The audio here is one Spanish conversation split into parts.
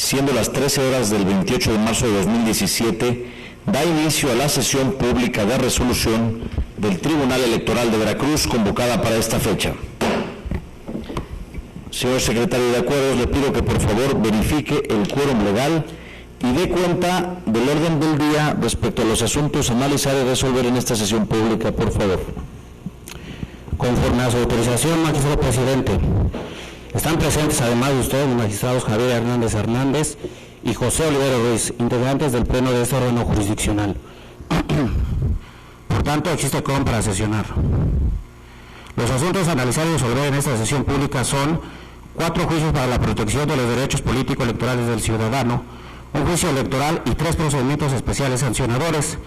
siendo las 13 horas del 28 de marzo de 2017, da inicio a la sesión pública de resolución del Tribunal Electoral de Veracruz convocada para esta fecha. Señor secretario de Acuerdos, le pido que por favor verifique el quórum legal y dé cuenta del orden del día respecto a los asuntos a analizar y resolver en esta sesión pública, por favor. Conforme a su autorización, magistrado presidente, están presentes, además de ustedes, los magistrados Javier Hernández Hernández y José Olivero Ruiz, integrantes del Pleno de este órgano jurisdiccional. Por tanto, existe quórum para sesionar. Los asuntos a analizar y resolver en esta sesión pública son 4 juicios para la protección de los derechos político-electorales del ciudadano, un juicio electoral y 3 procedimientos especiales sancionadores,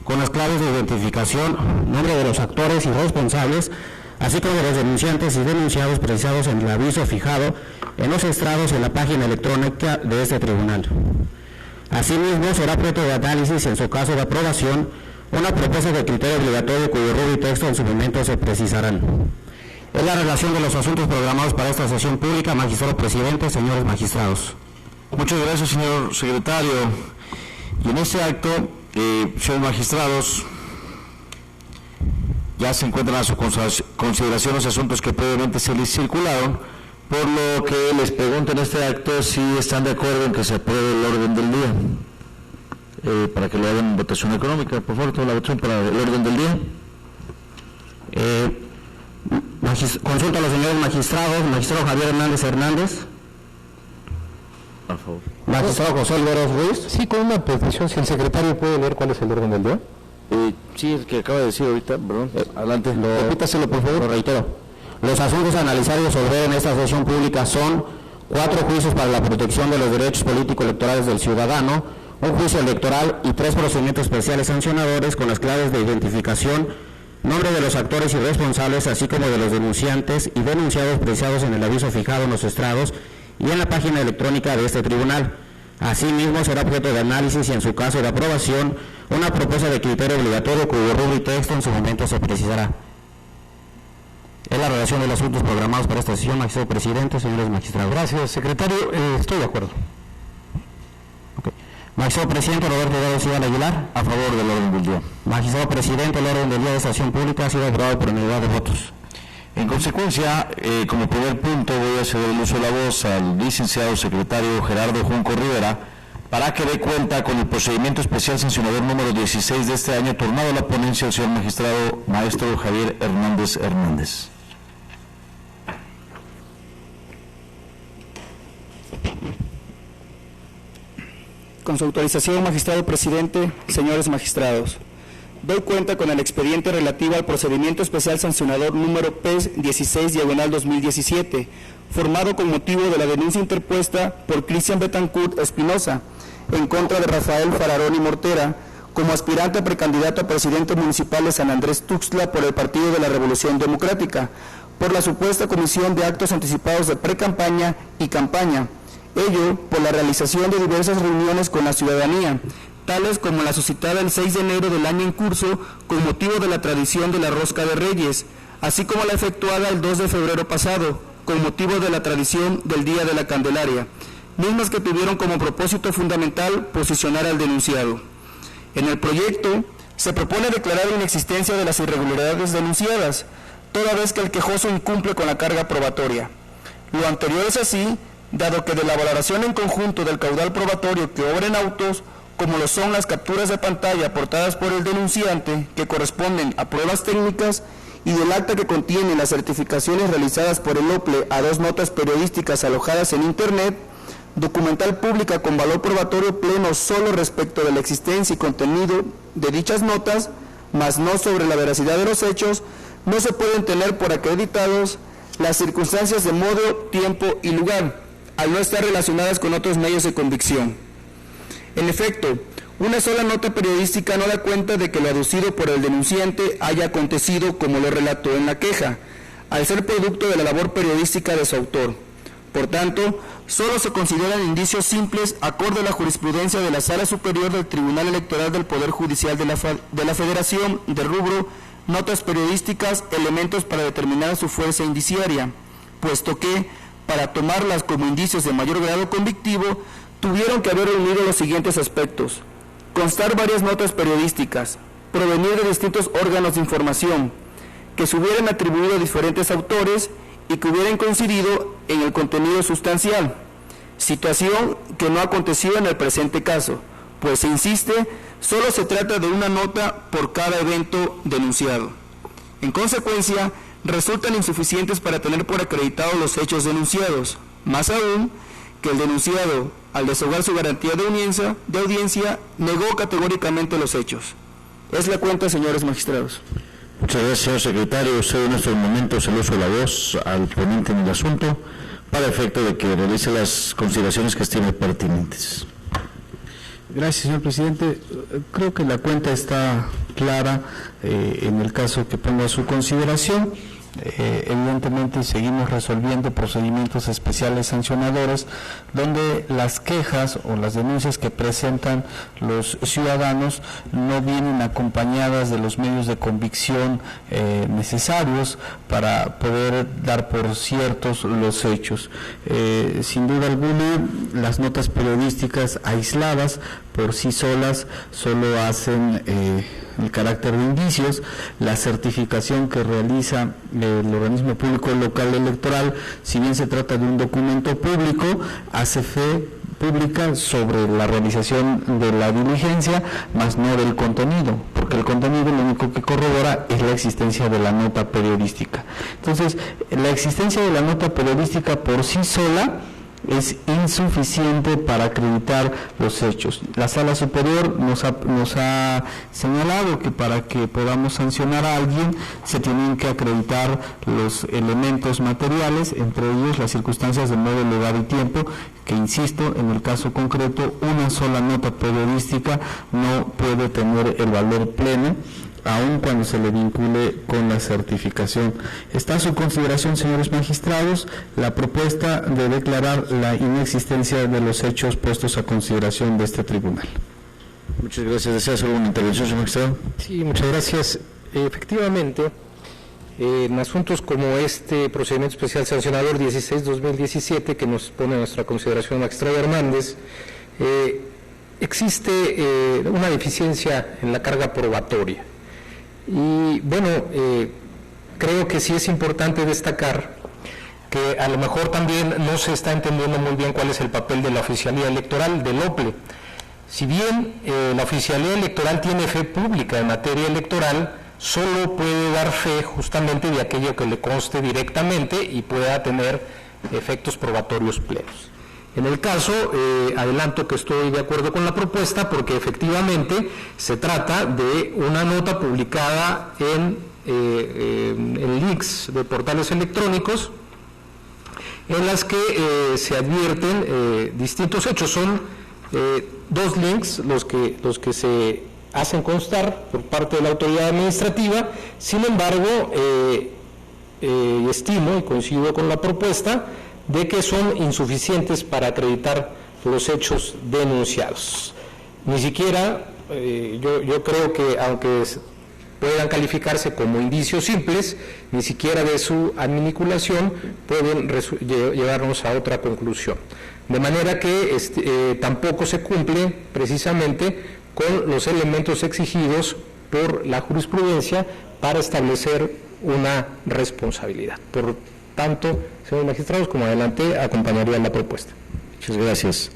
con las claves de identificación, nombre de los actores y responsables, así como de los denunciantes y denunciados precisados en el aviso fijado en los estrados en la página electrónica de este tribunal. Asimismo, será objeto de análisis, en su caso de aprobación, una propuesta de criterio obligatorio cuyo rubro y texto en su momento se precisarán. Es la relación de los asuntos programados para esta sesión pública, magistrado presidente, señores magistrados. Muchas gracias, señor secretario. Y en este acto, señores magistrados, ya se encuentran a su consideración los asuntos que previamente se les circularon, por lo que les pregunto en este acto si están de acuerdo en que se apruebe el orden del día, para que lo hagan en votación económica. Por favor, toda la votación para el orden del día. Consulta a los señores magistrados. Magistrado Javier Hernández Hernández. Por favor. Magistrado José Olivero Ruiz. Sí, con una petición, si el secretario puede leer cuál es el orden del día. Sí, el que acaba de decir ahorita, perdón. Adelante. Repítaselo, por favor. Lo reitero. Los asuntos a analizar y resolver en esta sesión pública son 4 juicios para la protección de los derechos político-electorales del ciudadano, un juicio electoral y 3 procedimientos especiales sancionadores con las claves de identificación, nombre de los actores y responsables, así como de los denunciantes y denunciados precisados en el aviso fijado en los estrados y en la página electrónica de este tribunal. Asimismo, será objeto de análisis y, en su caso de aprobación, una propuesta de criterio obligatorio cuyo rubro y texto en su momento se precisará. Es la relación de los asuntos programados para esta sesión, magistrado presidente, señores magistrados. Gracias, secretario. Estoy de acuerdo. Okay. Magistrado presidente Roberto Eduardo Ciudad Aguilar. A favor del orden del día. Magistrado presidente, el orden del día de esta sesión pública ha sido aprobado por unanimidad de votos. En consecuencia, como primer punto, voy a ceder el uso de la voz al licenciado secretario Gerardo Junco Rivera para que dé cuenta con el procedimiento especial sancionador número 16 de este año, turnado a la ponencia al señor magistrado maestro Javier Hernández Hernández. Con su autorización, magistrado presidente, señores magistrados, doy cuenta con el expediente relativo al procedimiento especial sancionador número P16/2017, formado con motivo de la denuncia interpuesta por Cristian Betancourt Espinosa en contra de Rafael Fararoni Mortera como aspirante a precandidato a presidente municipal de San Andrés Tuxtla por el Partido de la Revolución Democrática, por la supuesta comisión de actos anticipados de precampaña y campaña. Ello por la realización de diversas reuniones con la ciudadanía, tales como la suscitada el 6 de enero del año en curso con motivo de la tradición de la Rosca de Reyes, así como la efectuada el 2 de febrero pasado, con motivo de la tradición del Día de la Candelaria, mismas que tuvieron como propósito fundamental posicionar al denunciado. En el proyecto se propone declarar la inexistencia de las irregularidades denunciadas, toda vez que el quejoso incumple con la carga probatoria. Lo anterior es así, dado que de la valoración en conjunto del caudal probatorio que obra en autos, como lo son las capturas de pantalla aportadas por el denunciante, que corresponden a pruebas técnicas, y del acta que contiene las certificaciones realizadas por el OPLE a 2 notas periodísticas alojadas en Internet, documental pública con valor probatorio pleno solo respecto de la existencia y contenido de dichas notas, mas no sobre la veracidad de los hechos, no se pueden tener por acreditados las circunstancias de modo, tiempo y lugar, al no estar relacionadas con otros medios de convicción. En efecto, una sola nota periodística no da cuenta de que lo aducido por el denunciante haya acontecido como lo relató en la queja, al ser producto de la labor periodística de su autor. Por tanto, solo se consideran indicios simples acorde a la jurisprudencia de la Sala Superior del Tribunal Electoral del Poder Judicial de la Federación, de rubro notas periodísticas, elementos para determinar su fuerza indiciaria, puesto que, para tomarlas como indicios de mayor grado convictivo, tuvieron que haber reunido los siguientes aspectos: constar varias notas periodísticas, provenir de distintos órganos de información, que se hubieran atribuido a diferentes autores y que hubieran coincidido en el contenido sustancial, situación que no aconteció en el presente caso, pues se insiste, solo se trata de una nota por cada evento denunciado. En consecuencia, resultan insuficientes para tener por acreditados los hechos denunciados, más aún que el denunciado, al desahogar su garantía de audiencia, negó categóricamente los hechos. Es la cuenta, señores magistrados. Muchas gracias, señor secretario. Cedo en estos momentos el uso de la voz al ponente en el asunto para efecto de que realice las consideraciones que estime pertinentes. Gracias, señor presidente. Creo que la cuenta está clara en el caso que pongo a su consideración. Evidentemente seguimos resolviendo procedimientos especiales sancionadores donde las quejas o las denuncias que presentan los ciudadanos no vienen acompañadas de los medios de convicción necesarios para poder dar por ciertos los hechos. Sin duda alguna, las notas periodísticas aisladas por sí solas solo hacen el carácter de indicios. La certificación que realiza el organismo público local electoral, si bien se trata de un documento público, hace fe pública sobre la realización de la diligencia, más no del contenido, porque el contenido lo único que corrobora es la existencia de la nota periodística. Entonces, la existencia de la nota periodística por sí sola es insuficiente para acreditar los hechos. La Sala Superior nos ha señalado que para que podamos sancionar a alguien se tienen que acreditar los elementos materiales, entre ellos las circunstancias de modo, lugar y tiempo, que insisto, en el caso concreto, una sola nota periodística no puede tener el valor pleno, aun cuando se le vincule con la certificación. Está a su consideración, señores magistrados, la propuesta de declarar la inexistencia de los hechos puestos a consideración de este tribunal. Muchas gracias. ¿Desea hacer alguna intervención, señor magistrado? Sí, muchas gracias. Efectivamente, en asuntos como este procedimiento especial sancionador 16-2017 que nos pone a nuestra consideración magistrado Hernández, existe una deficiencia en la carga probatoria. Y bueno, creo que sí es importante destacar que a lo mejor también no se está entendiendo muy bien cuál es el papel de la oficialía electoral, del OPLE. Si bien la oficialía electoral tiene fe pública en materia electoral, solo puede dar fe justamente de aquello que le conste directamente y pueda tener efectos probatorios plenos. En el caso, adelanto que estoy de acuerdo con la propuesta porque efectivamente se trata de una nota publicada en links de portales electrónicos en las que se advierten distintos hechos. Son dos links los que se hacen constar por parte de la autoridad administrativa. Sin embargo, estimo y coincido con la propuesta de que son insuficientes para acreditar los hechos denunciados. Ni siquiera, yo creo que aunque puedan calificarse como indicios simples, ni siquiera de su adminiculación pueden llevarnos a otra conclusión. De manera que tampoco se cumple precisamente con los elementos exigidos por la jurisprudencia para establecer una responsabilidad. Por tanto, señores magistrados, como adelante, acompañaría la propuesta. Muchas gracias.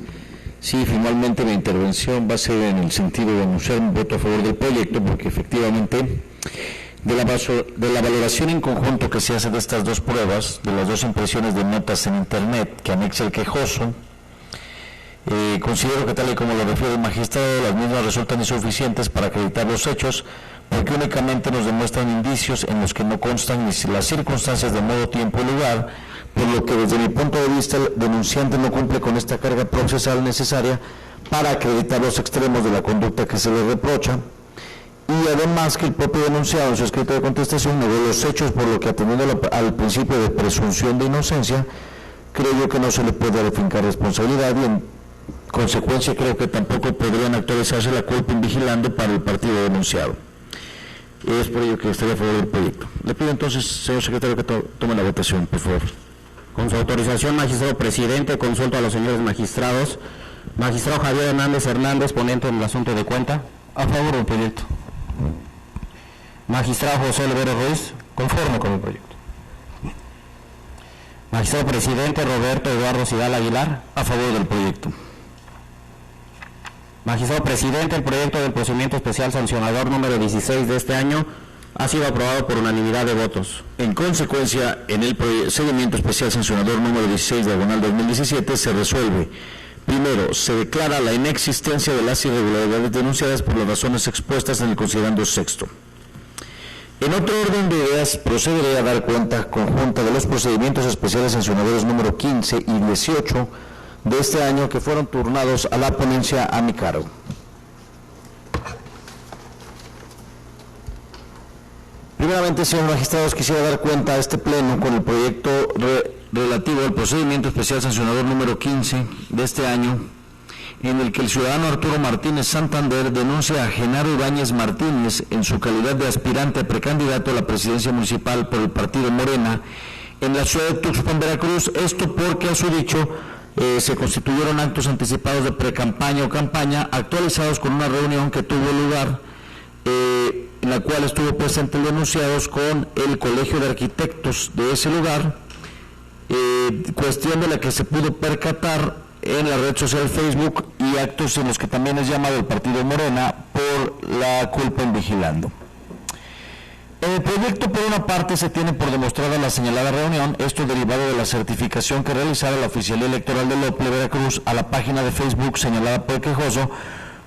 Sí, finalmente mi intervención va a ser en el sentido de anunciar un voto a favor del proyecto, porque efectivamente de la valoración en conjunto que se hace de estas dos pruebas, de las dos impresiones de notas en Internet que anexa el quejoso, considero que tal y como lo refiere el magistrado, las mismas resultan insuficientes para acreditar los hechos, porque únicamente nos demuestran indicios en los que no constan ni las circunstancias de modo, tiempo y lugar, por lo que desde mi punto de vista el denunciante no cumple con esta carga procesal necesaria para acreditar los extremos de la conducta que se le reprocha, y además que el propio denunciado en su escrito de contestación negó los hechos, por lo que atendiendo al principio de presunción de inocencia, creo yo que no se le puede refincar responsabilidad y en consecuencia creo que tampoco podrían actualizarse la culpa invigilando para el partido denunciado. Es por ello que estaría a favor del proyecto. Le pido entonces, señor secretario, que tome la votación, por favor. Con su autorización, magistrado presidente, consulto a los señores magistrados. Magistrado Javier Hernández, ponente en el asunto de cuenta. A favor del proyecto. Magistrado José Olivero Ruiz, conforme con el proyecto. Magistrado presidente Roberto Eduardo Sidal Aguilar. A favor del proyecto. Magistrado presidente, el proyecto del procedimiento especial sancionador número 16 de este año ha sido aprobado por unanimidad de votos. En consecuencia, en el procedimiento especial sancionador número 16 /2017 se resuelve: primero, se declara la inexistencia de las irregularidades denunciadas por las razones expuestas en el considerando sexto. En otro orden de ideas, procederé a dar cuenta conjunta de los procedimientos especiales sancionadores número 15 y 18 de este año que fueron turnados a la ponencia a mi cargo. Primeramente, señores magistrados, quisiera dar cuenta a este pleno con el proyecto relativo al procedimiento especial sancionador número 15 de este año, en el que el ciudadano Arturo Martínez Santander denuncia a Genaro Ibáñez Martínez en su calidad de aspirante a precandidato a la presidencia municipal por el partido Morena en la ciudad de Tuxpan, Veracruz, esto porque a su dicho se constituyeron actos anticipados de precampaña o campaña actualizados con una reunión que tuvo lugar en la cual estuvo presente el denunciado con el Colegio de Arquitectos de ese lugar, cuestión de la que se pudo percatar en la red social Facebook y actos en los que también es llamado el partido Morena por la culpa en vigilando. En el proyecto, por una parte, se tiene por demostrada la señalada reunión, esto derivado de la certificación que realizara la Oficialía Electoral de Lople, Veracruz, a la página de Facebook señalada por el quejoso,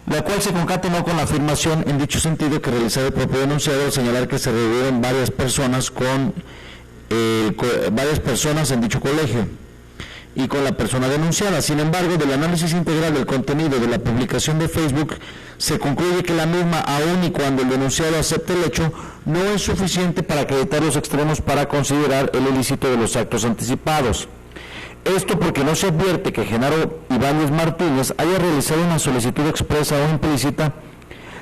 la cual se concatenó con la afirmación en dicho sentido que realizaba el propio denunciado al señalar que se reunieron varias personas en dicho colegio y con la persona denunciada. Sin embargo, del análisis integral del contenido de la publicación de Facebook, se concluye que la misma, aun y cuando el denunciado acepte el hecho, no es suficiente para acreditar los extremos para considerar el ilícito de los actos anticipados. Esto porque no se advierte que Genaro Ibáñez Martínez haya realizado una solicitud expresa o implícita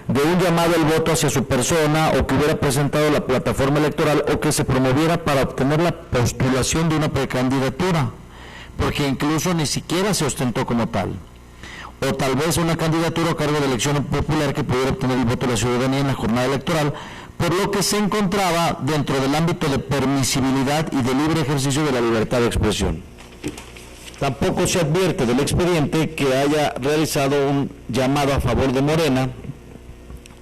de un llamado al voto hacia su persona, o que hubiera presentado la plataforma electoral, o que se promoviera para obtener la postulación de una precandidatura, porque incluso ni siquiera se ostentó como tal, o tal vez una candidatura a cargo de elección popular que pudiera obtener el voto de la ciudadanía en la jornada electoral, por lo que se encontraba dentro del ámbito de permisibilidad y de libre ejercicio de la libertad de expresión. Tampoco se advierte del expediente que haya realizado un llamado a favor de Morena,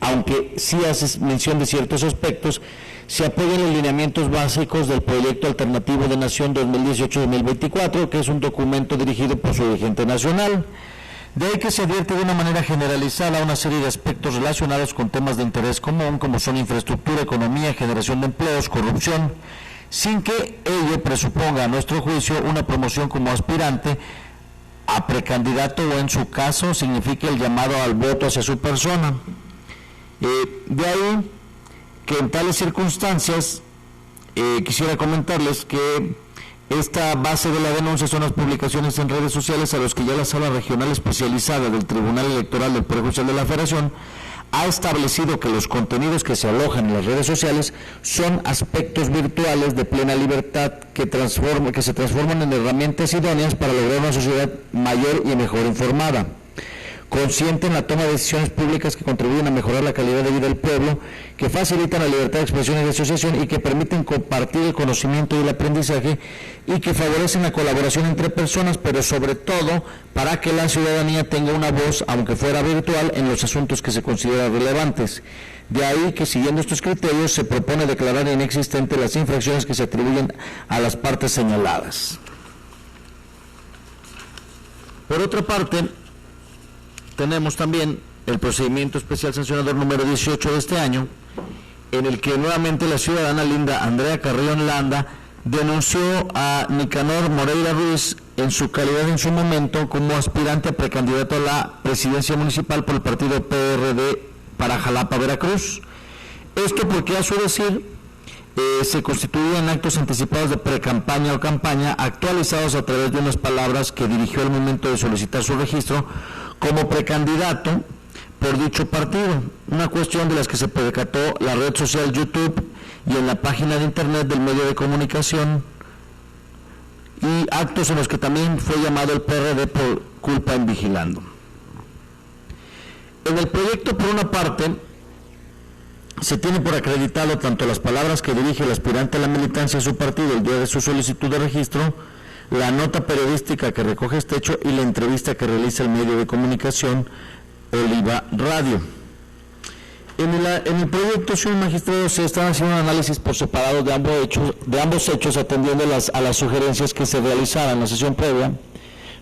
aunque sí hace mención de ciertos aspectos. Se apoyan los lineamientos básicos del Proyecto Alternativo de Nación 2018-2024, que es un documento dirigido por su dirigente nacional. De ahí que se advierte de una manera generalizada una serie de aspectos relacionados con temas de interés común, como son infraestructura, economía, generación de empleos, corrupción, sin que ello presuponga, a nuestro juicio, una promoción como aspirante a precandidato, o en su caso signifique el llamado al voto hacia su persona. De ahí que en tales circunstancias quisiera comentarles que esta base de la denuncia son las publicaciones en redes sociales a los que ya la Sala Regional Especializada del Tribunal Electoral del Poder Judicial de la Federación ha establecido que los contenidos que se alojan en las redes sociales son aspectos virtuales de plena libertad que se transforman en herramientas idóneas para lograr una sociedad mayor y mejor informada, consciente en la toma de decisiones públicas que contribuyen a mejorar la calidad de vida del pueblo, que facilitan la libertad de expresión y de asociación y que permiten compartir el conocimiento y el aprendizaje y que favorecen la colaboración entre personas, pero sobre todo para que la ciudadanía tenga una voz, aunque fuera virtual, en los asuntos que se consideran relevantes. De ahí que, siguiendo estos criterios, se propone declarar inexistentes las infracciones que se atribuyen a las partes señaladas. Por otra parte, tenemos también el procedimiento especial sancionador número 18 de este año, en el que nuevamente la ciudadana Linda Andrea Carrión Landa denunció a Nicanor Moreira Ruiz en su calidad en su momento como aspirante a precandidato a la presidencia municipal por el partido PRD para Jalapa, Veracruz. Esto porque, a su decir, se constituían actos anticipados de precampaña o campaña actualizados a través de unas palabras que dirigió al momento de solicitar su registro como precandidato por dicho partido, una cuestión de las que se percató la red social YouTube y en la página de internet del medio de comunicación, y actos en los que también fue llamado el PRD por culpa en vigilando. En el proyecto, por una parte, se tiene por acreditado tanto las palabras que dirige el aspirante a la militancia de su partido el día de su solicitud de registro, la nota periodística que recoge este hecho y la entrevista que realiza el medio de comunicación Oliva Radio. En el proyecto, señor magistrado, se están haciendo un análisis por separado de ambos hechos atendiendo a las sugerencias que se realizaran en la sesión previa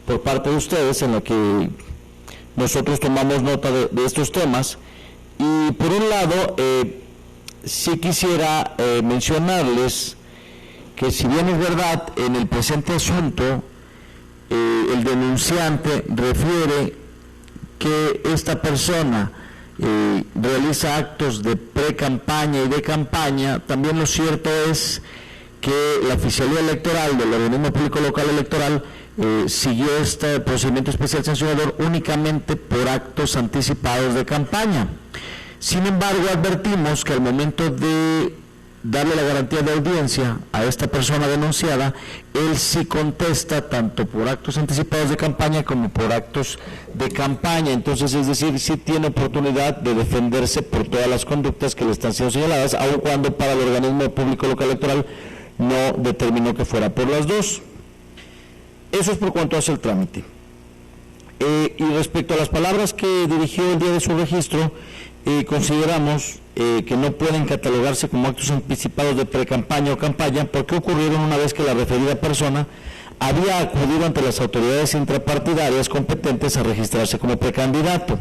por parte de ustedes, en la que nosotros tomamos nota de estos temas. Y por un lado, sí quisiera mencionarles que, si bien es verdad, en el presente asunto el denunciante refiere que esta persona realiza actos de pre-campaña y de campaña, también lo cierto es que la Oficialía Electoral del Organismo Público Local Electoral siguió este procedimiento especial sancionador únicamente por actos anticipados de campaña. Sin embargo, advertimos que al momento de darle la garantía de audiencia a esta persona denunciada, él sí contesta tanto por actos anticipados de campaña como por actos de campaña. Entonces, es decir, sí tiene oportunidad de defenderse por todas las conductas que le están siendo señaladas, aun cuando para el Organismo Público Local Electoral no determinó que fuera por las dos. Eso es por cuanto hace el trámite. Y respecto a las palabras que dirigió el día de su registro, consideramos que no pueden catalogarse como actos anticipados de pre-campaña o campaña, porque ocurrieron una vez que la referida persona había acudido ante las autoridades intrapartidarias competentes a registrarse como precandidato.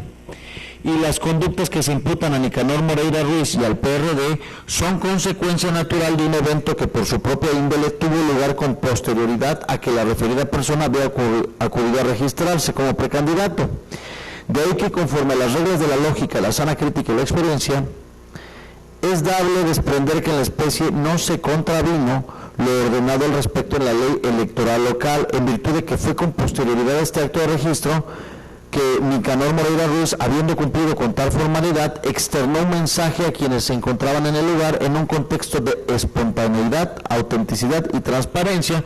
Y las conductas que se imputan a Nicanor Moreira Ruiz y al PRD son consecuencia natural de un evento que por su propia índole tuvo lugar con posterioridad a que la referida persona había acudido a registrarse como precandidato. De ahí que, conforme a las reglas de la lógica, la sana crítica y la experiencia, es dable desprender que en la especie no se contravino lo ordenado al respecto en la ley electoral local, en virtud de que fue con posterioridad a este acto de registro que Nicanor Moreira Ruiz, habiendo cumplido con tal formalidad, externó un mensaje a quienes se encontraban en el lugar en un contexto de espontaneidad, autenticidad y transparencia,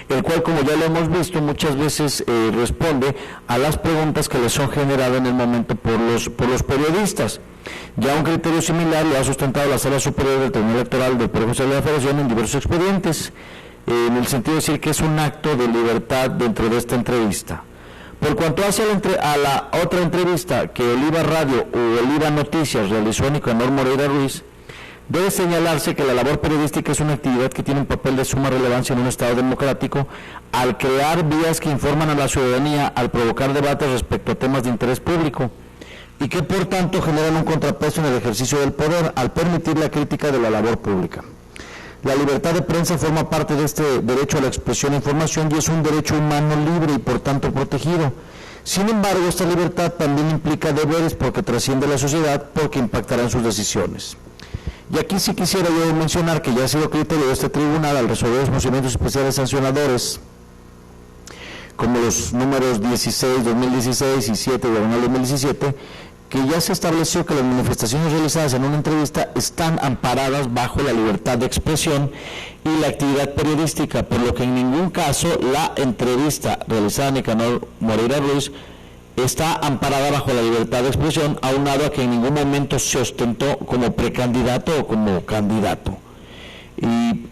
el cual, como ya lo hemos visto, muchas veces responde a las preguntas que le son generadas en el momento por los periodistas. Ya un criterio similar lo ha sustentado la Sala Superior del Tribunal Electoral del Poder Judicial de la Federación en diversos expedientes, en el sentido de decir que es un acto de libertad dentro de esta entrevista. Por cuanto hace a la otra entrevista que Oliva Radio o Oliva Noticias realizó a Nicanor Moreira Ruiz, debe señalarse que la labor periodística es una actividad que tiene un papel de suma relevancia en un Estado democrático al crear vías que informan a la ciudadanía, al provocar debates respecto a temas de interés público y que por tanto generan un contrapeso en el ejercicio del poder al permitir la crítica de la labor pública. La libertad de prensa forma parte de este derecho a la expresión e información y es un derecho humano libre y por tanto protegido. Sin embargo, esta libertad también implica deberes porque trasciende la sociedad, porque impactará en sus decisiones. Y aquí sí quisiera yo mencionar que ya ha sido criterio de este tribunal al resolver los procedimientos especiales sancionadores, como los números 16-2016 y 7-2017, que ya se estableció que las manifestaciones realizadas en una entrevista están amparadas bajo la libertad de expresión y la actividad periodística, por lo que en ningún caso la entrevista realizada a Nicanor Moreira Ruiz está amparada bajo la libertad de expresión, aunado a que en ningún momento se ostentó como precandidato o como candidato. Y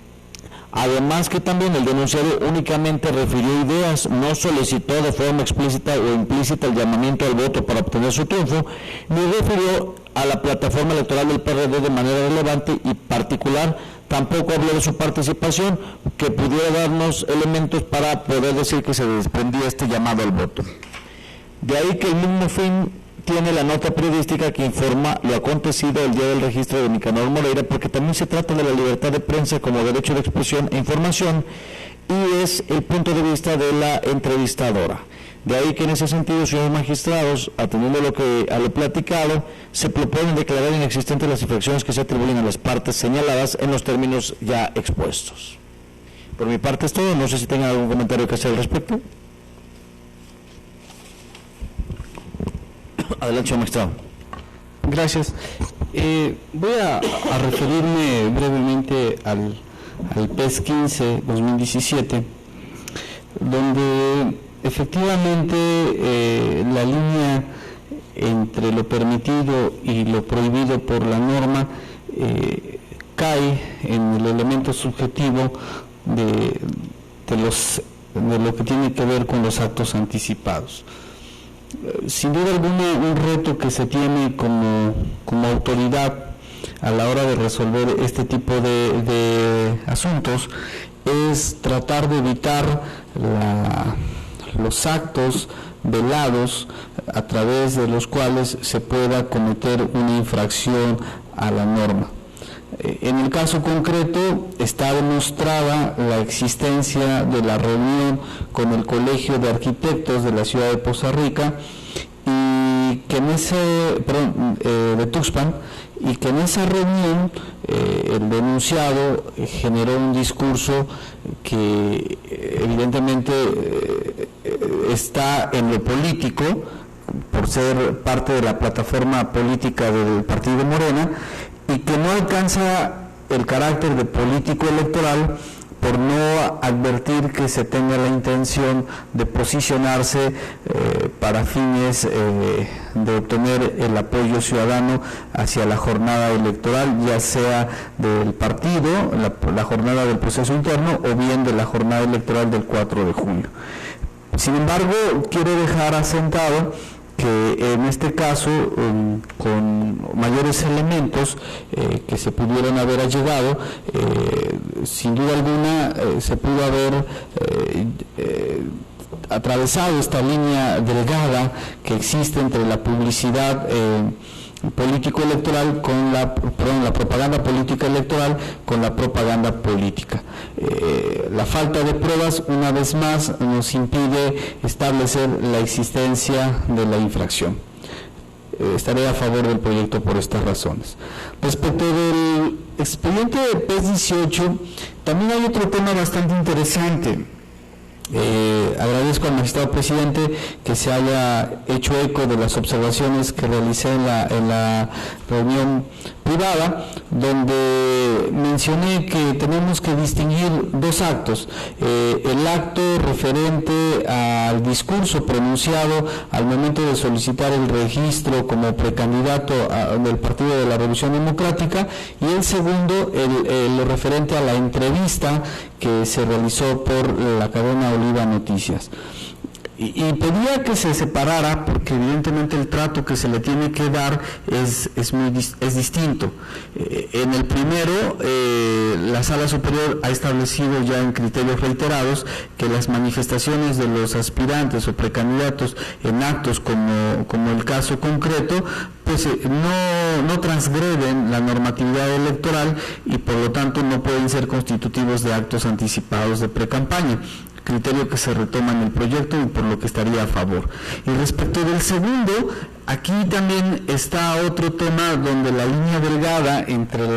además que también el denunciado únicamente refirió ideas, no solicitó de forma explícita o implícita el llamamiento al voto para obtener su triunfo, ni refirió a la plataforma electoral del PRD de manera relevante y particular, tampoco habló de su participación, que pudiera darnos elementos para poder decir que se desprendía este llamado al voto. De ahí que el mismo fin tiene la nota periodística que informa lo acontecido el día del registro de Nicanor Moreira, porque también se trata de la libertad de prensa como derecho de expresión e información y es el punto de vista de la entrevistadora. De ahí que en ese sentido, señores magistrados, atendiendo a lo platicado, se proponen declarar inexistentes las infracciones que se atribuyen a las partes señaladas en los términos ya expuestos. Por mi parte es todo, no sé si tengan algún comentario que hacer al respecto. Adelante, señor magistrado. Gracias. Voy a referirme brevemente al PES 15 2017 donde efectivamente la línea entre lo permitido y lo prohibido por la norma cae en el elemento subjetivo de lo que tiene que ver con los actos anticipados. Sin duda alguna, un reto que se tiene como autoridad a la hora de resolver este tipo de asuntos es tratar de evitar los actos velados a través de los cuales se pueda cometer una infracción a la norma. En el caso concreto está demostrada la existencia de la reunión con el Colegio de Arquitectos de la ciudad de Poza Rica y que de Tuxpan, y que en esa reunión el denunciado generó un discurso que evidentemente está en lo político, por ser parte de la plataforma política del partido Morena, y que no alcanza el carácter de político electoral por no advertir que se tenga la intención de posicionarse para fines de obtener el apoyo ciudadano hacia la jornada electoral, ya sea del partido, la jornada del proceso interno, o bien de la jornada electoral del 4 de junio. Sin embargo, quiero dejar asentado que en este caso, con mayores elementos que se pudieron haber allegado, sin duda alguna se pudo haber atravesado esta línea delgada que existe entre la publicidad político-electoral con la propaganda política electoral con la propaganda política. La falta de pruebas, una vez más, nos impide establecer la existencia de la infracción. Estaré a favor del proyecto por estas razones. Respecto del expediente de PES 18, también hay otro tema bastante interesante. Agradezco al magistrado presidente que se haya hecho eco de las observaciones que realicé en la reunión privada, donde mencioné que tenemos que distinguir dos actos: el acto referente al discurso pronunciado al momento de solicitar el registro como precandidato del Partido de la Revolución Democrática, y el segundo, lo referente a la entrevista que se realizó por la cadena Oliva Noticias. Y pedía que se separara porque evidentemente el trato que se le tiene que dar es distinto. En el primero, la Sala Superior ha establecido ya en criterios reiterados que las manifestaciones de los aspirantes o precandidatos en actos como el caso concreto, pues no transgreden la normatividad electoral y por lo tanto no pueden ser constitutivos de actos anticipados de precampaña, criterio que se retoma en el proyecto y por lo que estaría a favor. Y respecto del segundo, aquí también está otro tema donde la línea delgada entre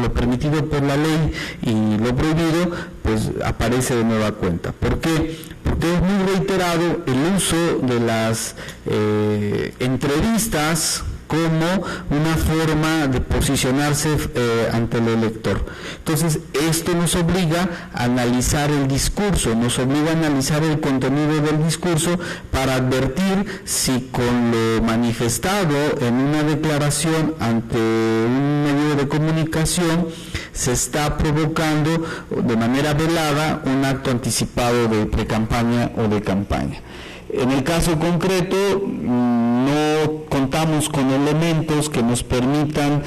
lo permitido por la ley y lo prohibido, pues aparece de nueva cuenta. ¿Por qué? Porque es muy reiterado el uso de las entrevistas como una forma de posicionarse ante el elector. Entonces, esto nos obliga a analizar el discurso, nos obliga a analizar el contenido del discurso para advertir si con lo manifestado en una declaración ante un medio de comunicación se está provocando de manera velada un acto anticipado de precampaña o de campaña. En el caso concreto, no contamos con elementos que nos permitan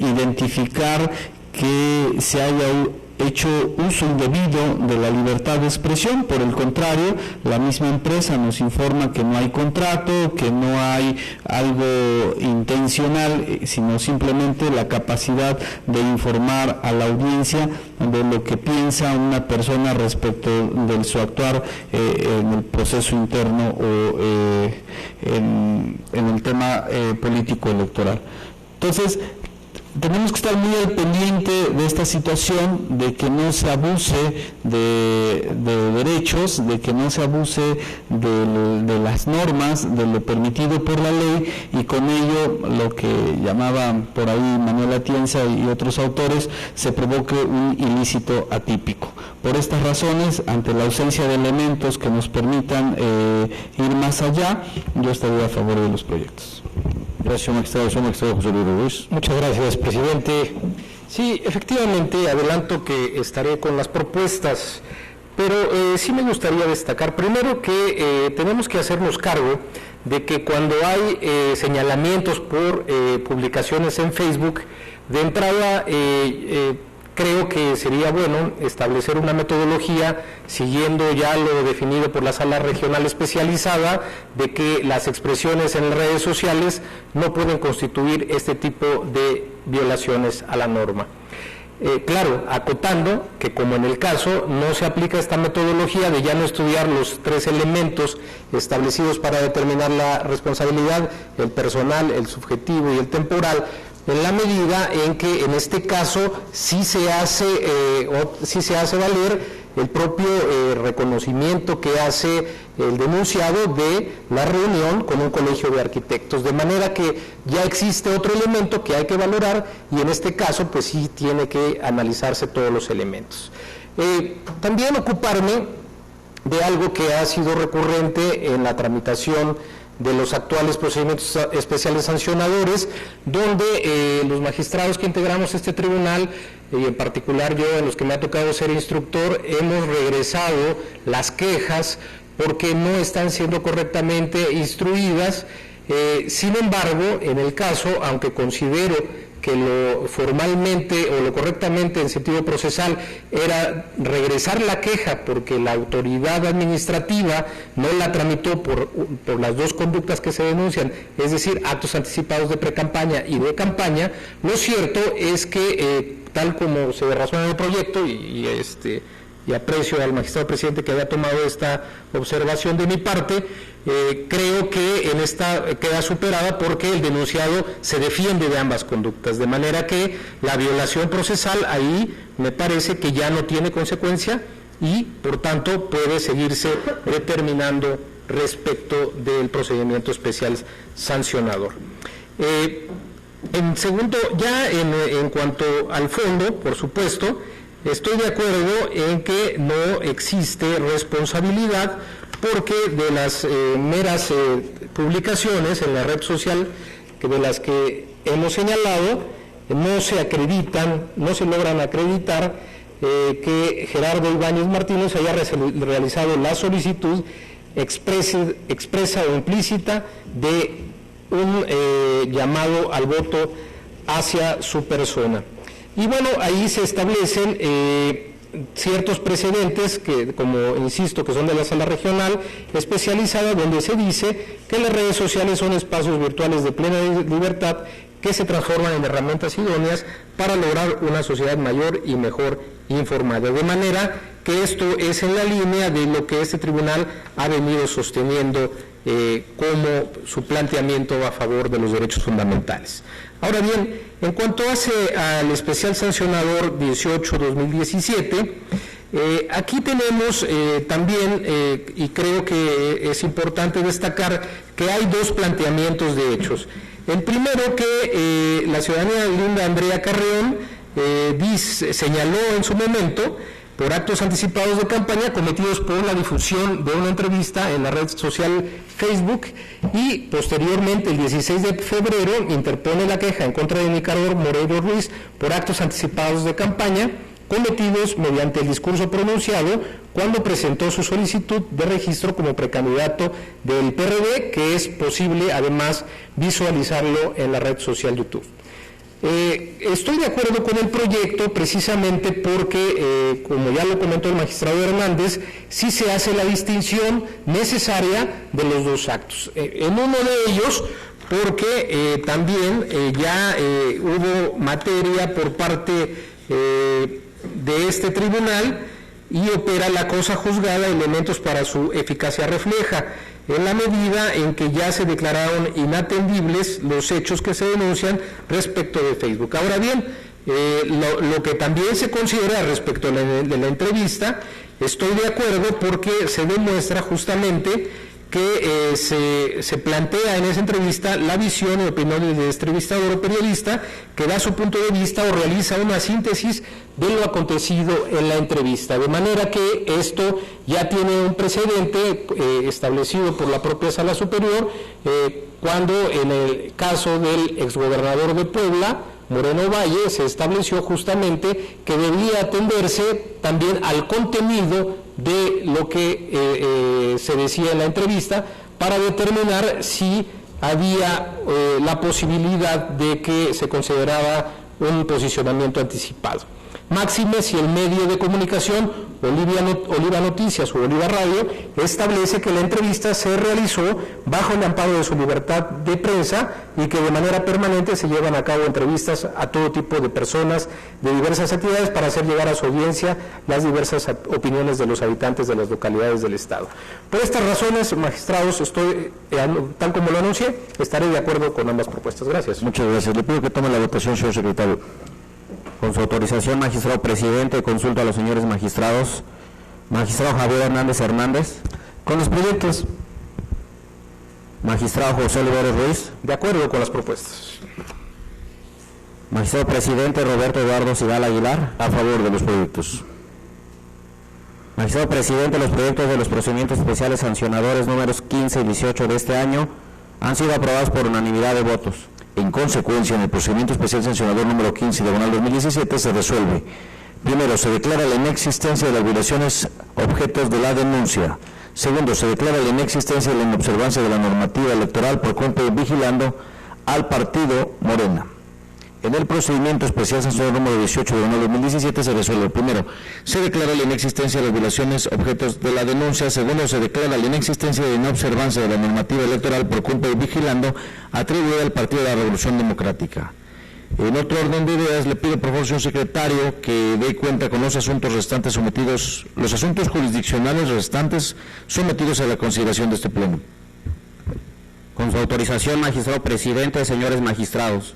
identificar que se haya hecho uso indebido de la libertad de expresión. Por el contrario, la misma empresa nos informa que no hay contrato, que no hay algo intencional, sino simplemente la capacidad de informar a la audiencia de lo que piensa una persona respecto de su actuar en el proceso interno o en el tema político electoral. Entonces, tenemos que estar muy al pendiente de esta situación, de que no se abuse de derechos, de que no se abuse de las normas, de lo permitido por la ley, y con ello lo que llamaban por ahí Manuel Atienza y otros autores, se provoque un ilícito atípico. Por estas razones, ante la ausencia de elementos que nos permitan ir más allá, yo estaría a favor de los proyectos. Gracias, magistrado. Señor magistrado José Luis Ruiz. Muchas gracias, presidente. Sí, efectivamente, adelanto que estaré con las propuestas, pero sí me gustaría destacar primero que tenemos que hacernos cargo de que cuando hay señalamientos por publicaciones en Facebook, de entrada creo que sería bueno establecer una metodología siguiendo ya lo definido por la Sala Regional Especializada, de que las expresiones en las redes sociales no pueden constituir este tipo de violaciones a la norma. Claro, acotando que como en el caso no se aplica esta metodología de ya no estudiar los 3 elementos establecidos para determinar la responsabilidad, el personal, el subjetivo y el temporal, en la medida en que en este caso sí se hace valer el propio reconocimiento que hace el denunciado de la reunión con un colegio de arquitectos, de manera que ya existe otro elemento que hay que valorar y en este caso pues sí tiene que analizarse todos los elementos. También ocuparme de algo que ha sido recurrente en la tramitación de los actuales procedimientos especiales sancionadores, donde los magistrados que integramos este tribunal, y en particular yo, en los que me ha tocado ser instructor, hemos regresado las quejas porque no están siendo correctamente instruidas. Sin embargo, en el caso, aunque considero que lo formalmente o lo correctamente en sentido procesal era regresar la queja porque la autoridad administrativa no la tramitó por las 2 conductas que se denuncian, es decir, actos anticipados de precampaña y de campaña, lo cierto es que tal como se razona en el proyecto y aprecio al magistrado presidente que haya tomado esta observación de mi parte, creo que en esta queda superada porque el denunciado se defiende de ambas conductas, de manera que la violación procesal ahí me parece que ya no tiene consecuencia y por tanto puede seguirse determinando respecto del procedimiento especial sancionador. En segundo, ya en cuanto al fondo, por supuesto, estoy de acuerdo en que no existe responsabilidad porque de las meras publicaciones en la red social de las que hemos señalado, no se logran acreditar que Gerardo Ibáñez Martínez haya realizado la solicitud expresa o implícita de un llamado al voto hacia su persona. Y bueno, ahí se establecen ciertos precedentes que, como insisto, que son de la Sala Regional Especializada, donde se dice que las redes sociales son espacios virtuales de plena libertad que se transforman en herramientas idóneas para lograr una sociedad mayor y mejor informada. De manera que esto es en la línea de lo que este tribunal ha venido sosteniendo como su planteamiento a favor de los derechos fundamentales. Ahora bien, en cuanto al especial sancionador 18-2017, aquí tenemos también, y creo que es importante destacar, que hay 2 planteamientos de hechos. El primero, que la ciudadana Linda Andrea Carreón señaló en su momento por actos anticipados de campaña cometidos por la difusión de una entrevista en la red social Facebook y posteriormente el 16 de febrero interpone la queja en contra de Nicanor Moreiro Ruiz por actos anticipados de campaña cometidos mediante el discurso pronunciado cuando presentó su solicitud de registro como precandidato del PRD, que es posible además visualizarlo en la red social YouTube. Estoy de acuerdo con el proyecto precisamente porque, como ya lo comentó el magistrado Hernández, sí se hace la distinción necesaria de los 2 actos. En uno de ellos, porque también ya hubo materia por parte de este tribunal y opera la cosa juzgada elementos para su eficacia refleja. en la medida en que ya se declararon inatendibles los hechos que se denuncian respecto de Facebook. Ahora bien, lo que también se considera respecto de la entrevista, estoy de acuerdo porque se demuestra justamente que se plantea en esa entrevista la visión y opinión del entrevistador o periodista que da su punto de vista o realiza una síntesis de lo acontecido en la entrevista, de manera que esto ya tiene un precedente establecido por la propia Sala Superior cuando en el caso del exgobernador de Puebla, Moreno Valle, se estableció justamente que debía atenderse también al contenido de lo que se decía en la entrevista para determinar si había la posibilidad de que se consideraba un posicionamiento anticipado. Máxime si el medio de comunicación, Oliva Noticias o Oliva Radio, establece que la entrevista se realizó bajo el amparo de su libertad de prensa y que de manera permanente se llevan a cabo entrevistas a todo tipo de personas de diversas actividades para hacer llegar a su audiencia las diversas opiniones de los habitantes de las localidades del Estado. Por estas razones, magistrados, tal como lo anuncié, estaré de acuerdo con ambas propuestas. Gracias. Muchas gracias. Le pido que tome la votación, señor secretario. Con su autorización, magistrado presidente, consulto a los señores magistrados. Magistrado Javier Hernández Hernández. Con los proyectos. Magistrado José Oliveros Ruiz. De acuerdo con las propuestas. Magistrado presidente Roberto Eduardo Sigal Aguilar. A favor de los proyectos. Magistrado presidente, los proyectos de los procedimientos especiales sancionadores números 15 y 18 de este año han sido aprobados por unanimidad de votos. En consecuencia, en el procedimiento especial sancionador número 15, diagonal 2017, se resuelve. Primero, se declara la inexistencia de las violaciones objetos de la denuncia. Segundo, se declara la inexistencia de la inobservancia de la normativa electoral por cumplir vigilando al partido Morena. En el procedimiento especial sancionador número 18 de 2017 se resuelve. Primero, se declara la inexistencia de las violaciones objetos de la denuncia. Segundo, se declara la inexistencia de la inobservancia de la normativa electoral por cumplir vigilando atribuida al Partido de la Revolución Democrática. En otro orden de ideas, le pido por favor, señor secretario, que dé cuenta con los asuntos restantes sometidos, los asuntos jurisdiccionales restantes sometidos a la consideración de este pleno. Con su autorización, magistrado presidente, señores magistrados.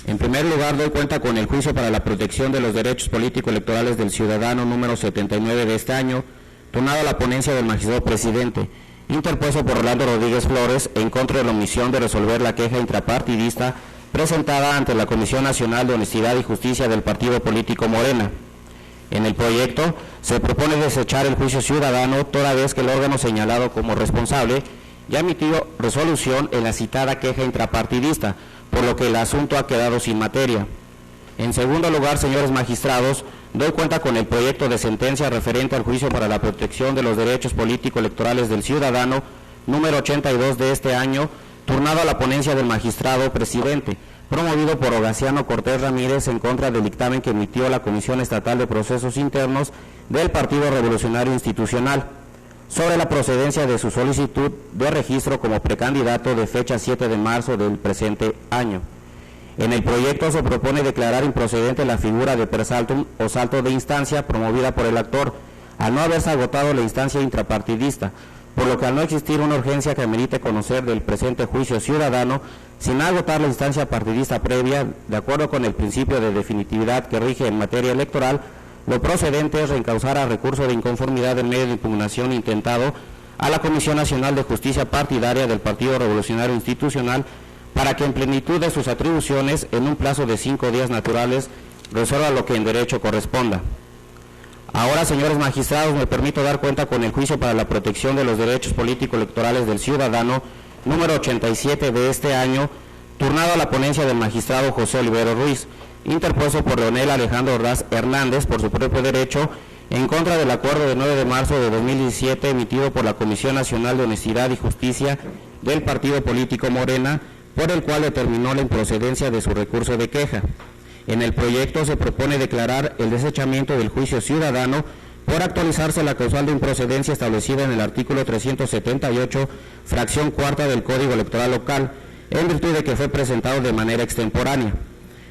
En primer lugar, doy cuenta con el juicio para la protección de los derechos político-electorales del ciudadano número 79 de este año, turnado a la ponencia del magistrado presidente, interpuesto por Rolando Rodríguez Flores en contra de la omisión de resolver la queja intrapartidista presentada ante la Comisión Nacional de Honestidad y Justicia del Partido Político Morena. En el proyecto se propone desechar el juicio ciudadano toda vez que el órgano señalado como responsable ya emitió resolución en la citada queja intrapartidista, por lo que el asunto ha quedado sin materia. En segundo lugar, señores magistrados, doy cuenta con el proyecto de sentencia referente al juicio para la protección de los derechos político-electorales del ciudadano, número 82 de este año, turnado a la ponencia del magistrado presidente, promovido por Hogaciano Cortés Ramírez en contra del dictamen que emitió la Comisión Estatal de Procesos Internos del Partido Revolucionario Institucional, sobre la procedencia de su solicitud de registro como precandidato de fecha 7 de marzo del presente año. En el proyecto se propone declarar improcedente la figura de per saltum o salto de instancia promovida por el actor, al no haberse agotado la instancia intrapartidista, por lo que al no existir una urgencia que amerite conocer del presente juicio ciudadano, sin agotar la instancia partidista previa, de acuerdo con el principio de definitividad que rige en materia electoral, lo procedente es reencauzar a recurso de inconformidad del medio de impugnación intentado a la Comisión Nacional de Justicia Partidaria del Partido Revolucionario Institucional para que en plenitud de sus atribuciones, en un plazo de 5 días naturales, resuelva lo que en derecho corresponda. Ahora, señores magistrados, me permito dar cuenta con el juicio para la protección de los derechos político-electorales del ciudadano, número 87 de este año, turnado a la ponencia del magistrado José Oliveros Ruiz, interpuesto por Leonel Alejandro Ordaz Hernández por su propio derecho, en contra del acuerdo de 9 de marzo de 2017 emitido por la Comisión Nacional de Honestidad y Justicia del Partido Político Morena, por el cual determinó la improcedencia de su recurso de queja. En el proyecto se propone declarar el desechamiento del juicio ciudadano por actualizarse la causal de improcedencia establecida en el artículo 378, fracción cuarta del Código Electoral Local, en virtud de que fue presentado de manera extemporánea.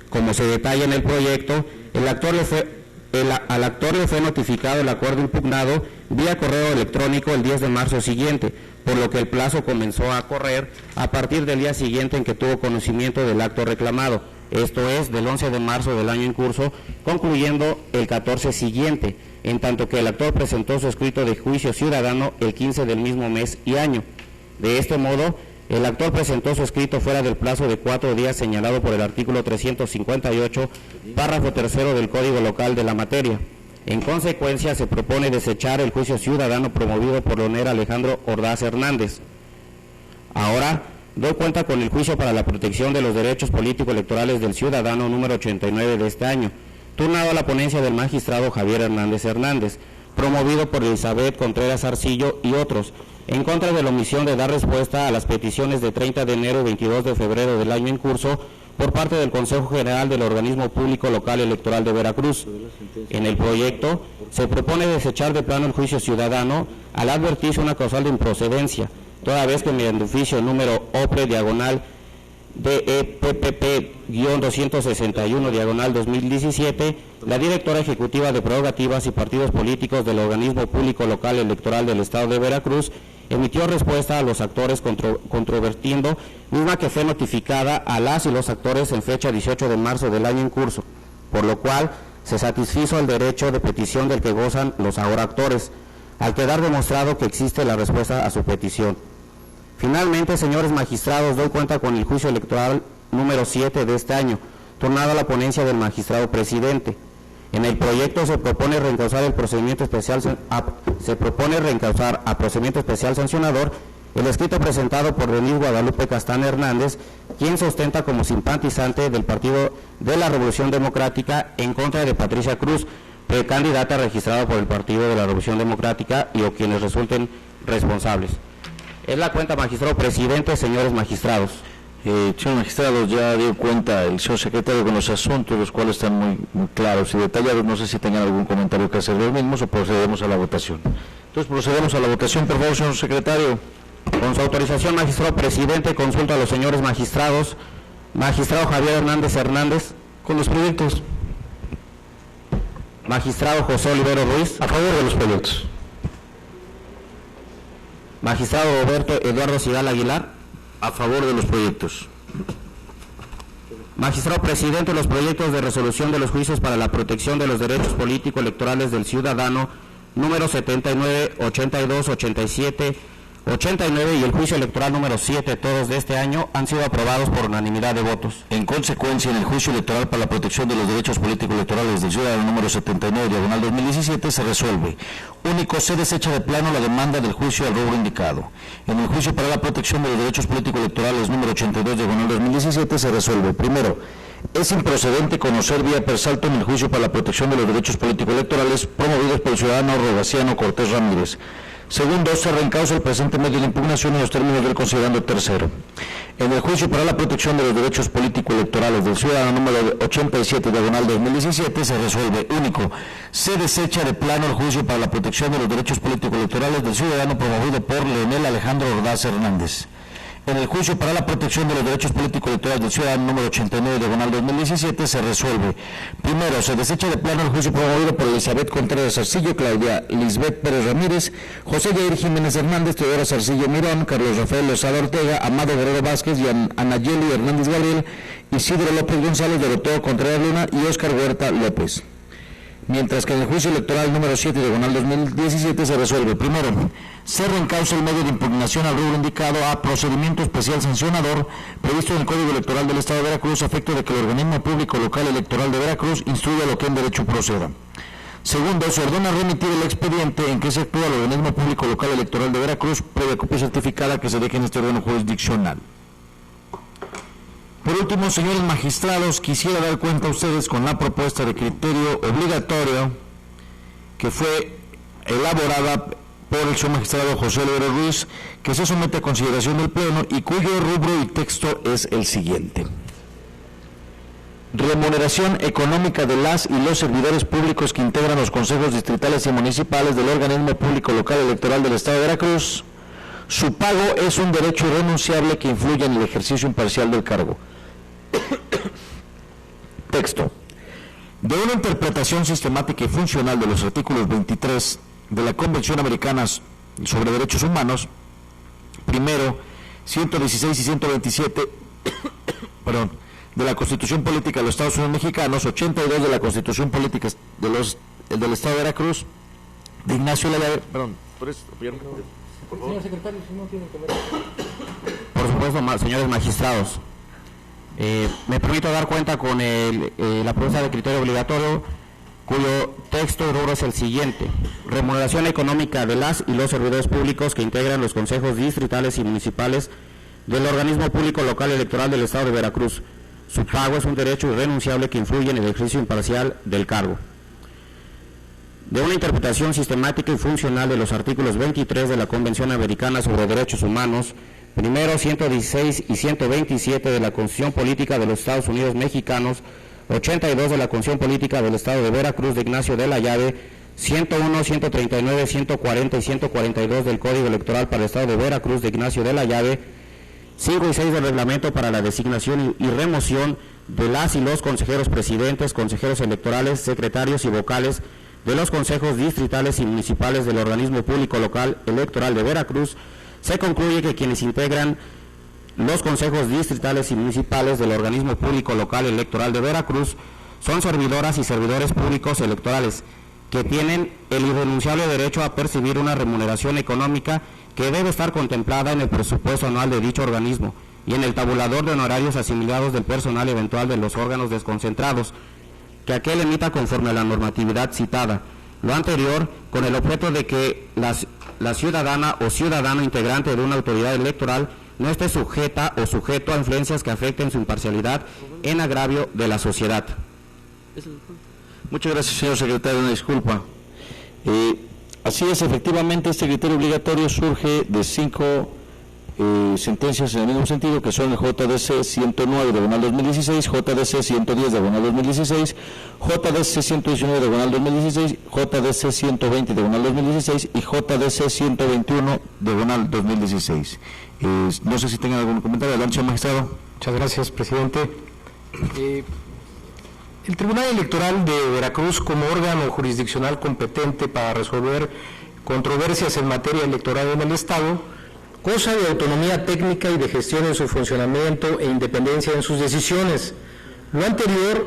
Como se detalla en el proyecto, al actor le fue notificado el acuerdo impugnado vía correo electrónico el 10 de marzo siguiente, por lo que el plazo comenzó a correr a partir del día siguiente en que tuvo conocimiento del acto reclamado, esto es, del 11 de marzo del año en curso, concluyendo el 14 siguiente, en tanto que el actor presentó su escrito de juicio ciudadano el 15 del mismo mes y año. De este modo, el actor presentó su escrito fuera del plazo de 4 días señalado por el artículo 358, párrafo tercero del Código Local de la materia. En consecuencia, se propone desechar el juicio ciudadano promovido por Leonel Alejandro Ordaz Hernández. Ahora, doy cuenta con el juicio para la protección de los derechos político-electorales del ciudadano número 89 de este año, turnado a la ponencia del magistrado Javier Hernández Hernández, promovido por Elizabeth Contreras Arcillo y otros, en contra de la omisión de dar respuesta a las peticiones de 30 de enero y 22 de febrero del año en curso por parte del Consejo General del Organismo Público Local Electoral de Veracruz. En el proyecto se propone desechar de plano el juicio ciudadano al advertirse una causal de improcedencia, toda vez que mediante oficio número OPRE diagonal DEPPP-261 diagonal 2017, la directora ejecutiva de prerrogativas y partidos políticos del Organismo Público Local Electoral del Estado de Veracruz emitió respuesta a los actores controvertiendo, misma que fue notificada a las y los actores en fecha 18 de marzo del año en curso, por lo cual se satisfizo el derecho de petición del que gozan los ahora actores, al quedar demostrado que existe la respuesta a su petición. Finalmente, señores magistrados, doy cuenta con el juicio electoral número 7 de este año, turnado a la ponencia del magistrado presidente. En el proyecto se propone reencauzar a procedimiento especial sancionador el escrito presentado por Denise Guadalupe Castán Hernández, quien se ostenta como simpatizante del Partido de la Revolución Democrática en contra de Patricia Cruz, precandidata registrada por el Partido de la Revolución Democrática y o quienes resulten responsables. Es la cuenta, magistrado presidente, señores magistrados. Señor magistrado, ya dio cuenta el señor secretario con los asuntos, los cuales están muy claros y detallados. No sé si tengan algún comentario que hacer de los mismos o procedemos a la votación. Entonces procedemos a la votación, por favor, señor secretario. Con su autorización, magistrado presidente, consulta a los señores magistrados. Magistrado Javier Hernández Hernández. Con los proyectos. Magistrado José Olivero Ruiz. A favor de los proyectos. Magistrado Roberto Eduardo Cigal Aguilar. A favor de los proyectos. Magistrado presidente, los proyectos de resolución de los juicios para la protección de los derechos político-electorales del ciudadano, número 79, 82, 87, 89 y el juicio electoral número 7, todos de este año, han sido aprobados por unanimidad de votos. En consecuencia, en el juicio electoral para la protección de los derechos político-electorales del ciudadano número 79, diagonal 2017, se resuelve. Único, se desecha de plano la demanda del juicio al rubro indicado. En el juicio para la protección de los derechos político-electorales número 82, diagonal 2017, se resuelve. Primero, es improcedente conocer vía per salto en el juicio para la protección de los derechos político-electorales promovidos por el ciudadano Rogaciano Cortés Ramírez. Segundo, se reencausa el presente medio de impugnación en los términos del considerando tercero. En el juicio para la protección de los derechos político-electorales del ciudadano número 87, diagonal 2017, se resuelve. Único, se desecha de plano el juicio para la protección de los derechos político-electorales del ciudadano promovido por Leonel Alejandro Ordaz Hernández. En el juicio para la protección de los derechos político-electorales del ciudadano número 89, diagonal 2017, se resuelve. Primero, se desecha de plano el juicio promovido por Elizabeth Contreras Arcillo, Claudia Lisbeth Pérez Ramírez, José Jair Jiménez Hernández, Teodoro Zarcillo Mirón, Carlos Rafael Lozada Ortega, Amado Guerrero Vázquez, Anayeli Hernández Gabriel, Isidro López González, Doroteo Contreras Luna y Óscar Huerta López. Mientras que en el juicio electoral número 7, diagonal 2017, se resuelve. Primero, se reencausa el medio de impugnación al rubro indicado a procedimiento especial sancionador previsto en el Código Electoral del Estado de Veracruz a efecto de que el Organismo Público Local Electoral de Veracruz instruya lo que en derecho proceda. Segundo, se ordena remitir el expediente en que se actúa al Organismo Público Local Electoral de Veracruz, previa copia certificada que se deje en este órgano jurisdiccional. Por último, señores magistrados, quisiera dar cuenta a ustedes con la propuesta de criterio obligatorio que fue elaborada por el señor magistrado José Olivero Ruiz, que se somete a consideración del Pleno y cuyo rubro y texto es el siguiente. Remuneración económica de las y los servidores públicos que integran los consejos distritales y municipales del Organismo Público Local Electoral del Estado de Veracruz. Su pago es un derecho irrenunciable que influye en el ejercicio imparcial del cargo. Texto. De una interpretación sistemática y funcional de los artículos 23 de la Convención Americana sobre Derechos Humanos, primero, 116 y 127, perdón, de la Constitución Política de los Estados Unidos Mexicanos, 82 de la Constitución Política del Estado de Veracruz, de Ignacio Layave, perdón, por favor. Señor secretario, si no tiene que ver. Por supuesto, señores magistrados, me permito dar cuenta con la propuesta de criterio obligatorio, cuyo texto y rubro es el siguiente: remuneración económica de las y los servidores públicos que integran los consejos distritales y municipales del organismo público local electoral del Estado de Veracruz. Su pago es un derecho irrenunciable que influye en el ejercicio imparcial del cargo. De una interpretación sistemática y funcional de los artículos 23 de la Convención Americana sobre Derechos Humanos, primero 116 y 127 de la Constitución Política de los Estados Unidos Mexicanos, 82 de la Constitución Política del Estado de Veracruz de Ignacio de Layave, 101, 139, 140 y 142 del Código Electoral para el Estado de Veracruz de Ignacio de Layave, 5 y 6 del Reglamento para la designación y remoción de las y los consejeros presidentes, consejeros electorales, secretarios y vocales de los consejos distritales y municipales del organismo público local electoral de Veracruz, se concluye que quienes integran los consejos distritales y municipales del organismo público local electoral de Veracruz son servidoras y servidores públicos electorales que tienen el irrenunciable derecho a percibir una remuneración económica que debe estar contemplada en el presupuesto anual de dicho organismo y en el tabulador de honorarios asimilados del personal eventual de los órganos desconcentrados, que aquel emita conforme a la normatividad citada. Lo anterior, con el objeto de que la ciudadana o ciudadano integrante de una autoridad electoral no esté sujeta o sujeto a influencias que afecten su imparcialidad en agravio de la sociedad. Muchas gracias, señor secretario. Una disculpa. Así es, efectivamente, este criterio obligatorio surge de 5 sentencias en el mismo sentido, que son el JDC 109/2016, JDC 110/2016, JDC 119/2016, JDC 120/2016 y JDC 121/2016. No sé si tengan algún comentario. Adelante, señor magistrado. Muchas gracias, presidente. El Tribunal Electoral de Veracruz, como órgano jurisdiccional competente para resolver controversias en materia electoral en el Estado, goza de autonomía técnica y de gestión en su funcionamiento e independencia en sus decisiones. Lo anterior,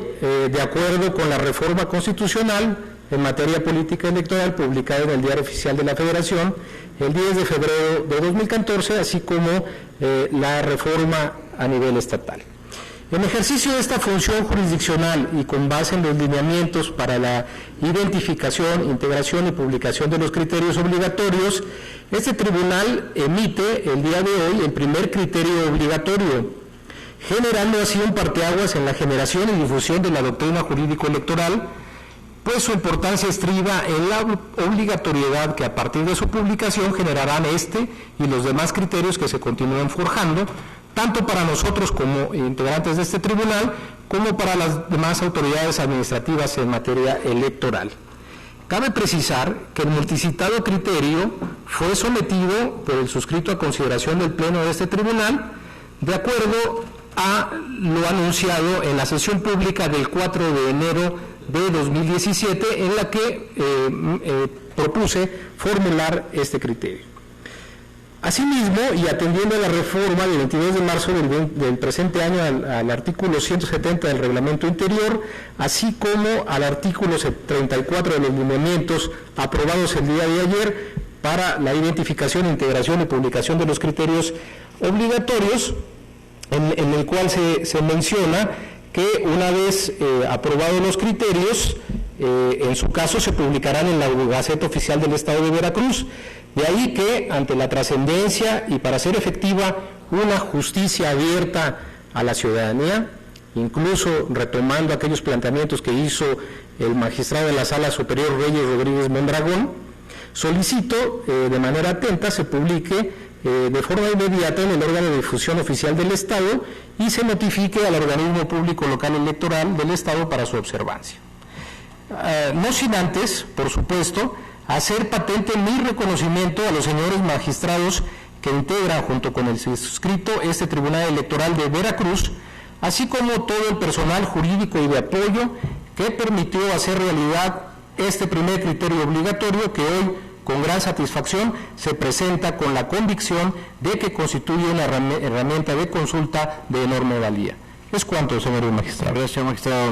de acuerdo con la reforma constitucional en materia política electoral publicada en el Diario Oficial de la Federación el 10 de febrero de 2014, así como la reforma a nivel estatal. En ejercicio de esta función jurisdiccional y con base en los lineamientos para la identificación, integración y publicación de los criterios obligatorios, este tribunal emite el día de hoy el primer criterio obligatorio, generando así un parteaguas en la generación y difusión de la doctrina jurídico-electoral, pues su importancia estriba en la obligatoriedad que a partir de su publicación generarán este y los demás criterios que se continúan forjando, tanto para nosotros como integrantes de este tribunal, como para las demás autoridades administrativas en materia electoral. Cabe precisar que el multicitado criterio fue sometido por el suscrito a consideración del Pleno de este tribunal, de acuerdo a lo anunciado en la sesión pública del 4 de enero de 2017, en la que propuse formular este criterio. Asimismo, y atendiendo a la reforma del 22 de marzo del presente año al artículo 170 del reglamento interior, así como al artículo 34 de los lineamientos aprobados el día de ayer para la identificación, integración y publicación de los criterios obligatorios, en el cual se menciona que una vez aprobados los criterios, en su caso se publicarán en la Gaceta Oficial del Estado de Veracruz. De ahí que, ante la trascendencia y para hacer efectiva una justicia abierta a la ciudadanía, incluso retomando aquellos planteamientos que hizo el magistrado de la Sala Superior Reyes Rodríguez Mondragón, solicito de manera atenta se publique de forma inmediata en el órgano de difusión oficial del Estado y se notifique al organismo público local electoral del Estado para su observancia. No sin antes, por supuesto, hacer patente mi reconocimiento a los señores magistrados que integran junto con el suscrito este Tribunal Electoral de Veracruz, así como todo el personal jurídico y de apoyo que permitió hacer realidad este primer criterio obligatorio que hoy con gran satisfacción, se presenta con la convicción de que constituye una herramienta de consulta de enorme valía. Es cuanto, señor magistrado. Gracias, señor magistrado.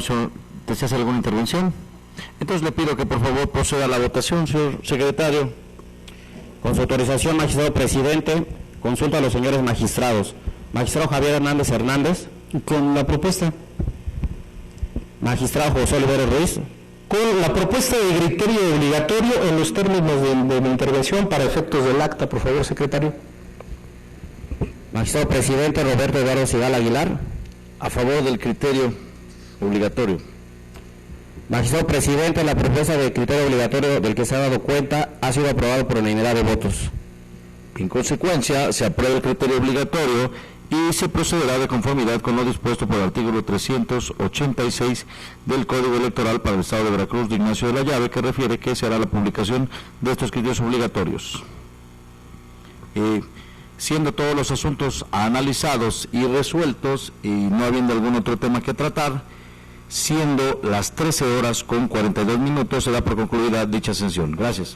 ¿Deseas alguna intervención? Entonces le pido que por favor proceda a la votación, señor secretario. Con su autorización, magistrado presidente, consulta a los señores magistrados. Magistrado Javier Hernández Hernández. Con la propuesta. Magistrado José Olivero Ruiz. Con la propuesta de criterio obligatorio en los términos de mi intervención para efectos del acta, por favor, secretario. Magistrado presidente Roberto Eduardo Sigal Aguilar. A favor del criterio obligatorio. Magistrado presidente, la propuesta de criterio obligatorio del que se ha dado cuenta ha sido aprobado por unanimidad de votos. En consecuencia, se aprueba el criterio obligatorio y se procederá de conformidad con lo dispuesto por el artículo 386 del Código Electoral para el Estado de Veracruz de Ignacio de la Llave, que refiere que se hará la publicación de estos criterios obligatorios. Siendo todos los asuntos analizados y resueltos y no habiendo algún otro tema que tratar, siendo las 13 horas con 42 minutos, se da por concluida dicha sesión. Gracias.